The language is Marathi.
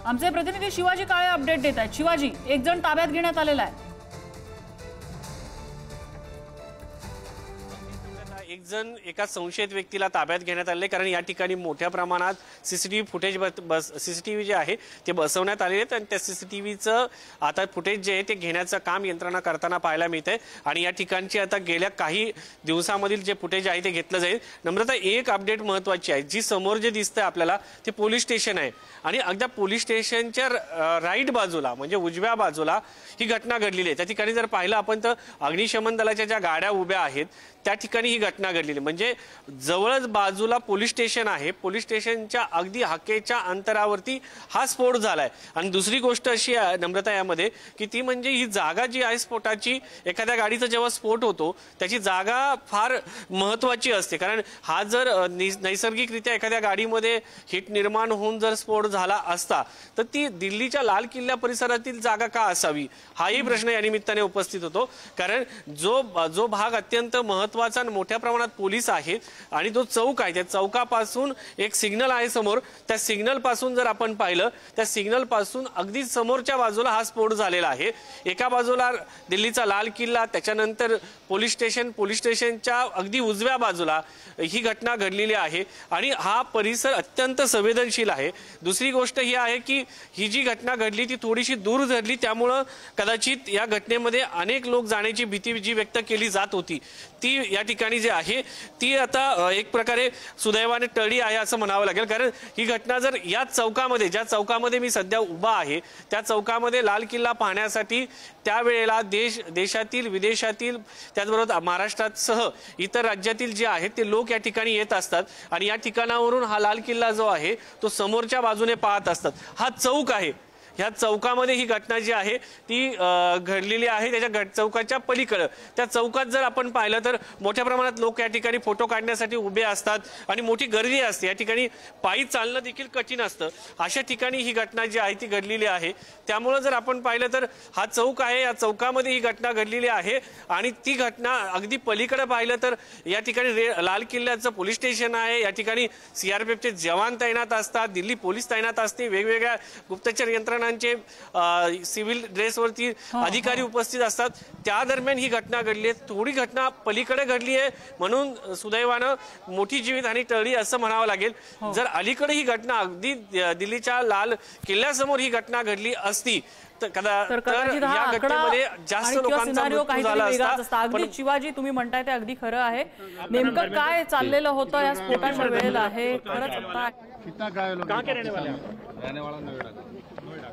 आमचे प्रतिनिधी शिवाजी काळे अपडेट देत आहेत। शिवाजी, एक जण ताब्यात घेण्यात आलेला आहे। एक जण एका संशयित व्यक्तीला ताब्यात घेण्यात आले, कारण या ठिकाणी मोठ्या प्रमाणात सीसीटीव्ही फुटेज सीसीटीव्ही जे आहे ते बसवण्यात आले आहेत आणि त्या सीसीटीव्हीचं आता फुटेज जे आहे ते घेण्याचं काम यंत्रणा करताना पाहायला मिळतंय। आणि या ठिकाणची आता गेल्या काही दिवसांमधील जे फुटेज आहे ते घेतलं जाईल। नम्रता, एक अपडेट महत्त्वाची आहे, जी समोर जे दिसतंय आपल्याला ते पोलीस स्टेशन आहे आणि अगदी पोलीस स्टेशनच्या राईट बाजूला म्हणजे उजव्या बाजूला ही घटना घडलेली आहे। त्या ठिकाणी जर पाहिलं आपण तर अग्निशमन दलाच्या ज्या गाड्या उभ्या आहेत त्या ठिकाणी ही घटना घडलेली, म्हणजे जवळच बाजूला पोलीस स्टेशन आहे, पोलीस स्टेशनच्या अगदी हाकेच्या अंतरावरती हा स्फोट झालाय। आणि दुसरी गोष्ट अशी आहे नम्रता यामध्ये की ती म्हणजे ही जागा जी आहे स्फोटाची, एखाद्या गाडीचा जेव्हा स्फोट होतो त्याची जागा फार महत्त्वाची असते, कारण हा जर नैसर्गिकरित्या एखाद्या गाडीमध्ये हिट निर्माण होऊन जर स्फोट झाला असता तर ती दिल्लीच्या लाल किल्ला परिसरातील जागा का असावी, हाही प्रश्न या निमित्ताने उपस्थित होतो। कारण जो भाग अत्यंत महत्त्वाचा आणि मोठ्या प्रमाणात पोलीस आहेत आणि जो चौक आहे त्या चौकापासून एक सिग्नल आहे समोर, त्या सिग्नल पासून जर आपण पाहिलं त्या सिग्नल पासून अगदी समोरच्या बाजूला हा स्फोट झालेला आहे। एका बाजूला दिल्लीचा लाल किल्ला, त्याच्यानंतर पोलीस स्टेशनच्या अगदी उजव्या बाजूला ही घटना घडलेली आहे आणि हा परिसर अत्यंत संवेदनशील आहे। दुसरी गोष्ट ही आहे की ही जी घटना घडली ती थोडीशी दूर घडली, त्यामुळे कदाचित या घटनेमध्ये अनेक लोक जाण्याची भीती जी व्यक्त केली जात होती ती या ठिकाणी जी आहे ती आता एक प्रकारे सुदैवाने टळली आहे असं म्हणावं लागेल। कारण ही घटना जर या चौकामध्ये, ज्या चौकामध्ये मी सध्या उभा आहे त्या चौकामध्ये लाल किल्ला पाहण्यासाठी त्यावेळेला देशातील विदेशातील त्याचबरोबर महाराष्ट्रासह इतर राज्यातील जे आहेत ते लोक या ठिकाणी येत असतात आणि या ठिकाणावरून हा लाल किल्ला जो आहे तो समोरच्या बाजूने पाहत असतात। हा चौक आहे, ह्या चौकामध्ये ही घटना जी आहे ती घडलेली आहे। त्याच्या चौकाच्या पलीकडे त्या चौकात जर आपण पाहिलं तर मोठ्या प्रमाणात लोक या ठिकाणी फोटो काढण्यासाठी उभे असतात आणि मोठी गर्दी असते, या ठिकाणी पायी चालणं देखील कठीण असतं। अशा ठिकाणी ही घटना जी आहे ती घडलेली आहे। त्यामुळे जर आपण पाहिलं तर हा चौक आहे, या चौकामध्ये ही घटना घडलेली आहे आणि ती घटना अगदी पलीकडे पाहिलं तर या ठिकाणी लाल किल्ल्याचं पोलीस स्टेशन आहे, या ठिकाणी सीआरपीएफचे जवान तैनात असतात, दिल्ली पोलीस तैनात असते, वेगवेगळ्या गुप्तचर यंत्रणा सिव्हिल ड्रेसवरती अधिकारी उपस्थित असतात। त्या दरम्यान ही घटना घडली आहे, थोडी घटना पलीकडे घडली आहे म्हणून सुदैवानं मोठी जीवितहानी टळली असं म्हणावं लागेल। जर अलीकडे ही घटना अगदी दिल्लीच्या लाल किल्ल्यासमोर ही घटना घडली असती तर या घटनेमध्ये जास्त लोकांचा मृत्यू झाला असता। अगदी शिवाजी तुम्ही म्हणताय ते अगदी खरं आहे। नेमकं काय चाललेलं होतं या स्फोटाच्या वेळेला आहे खरंच आता कहां के रहने वाले हैं? रहने वाला नोएडा। नोएडा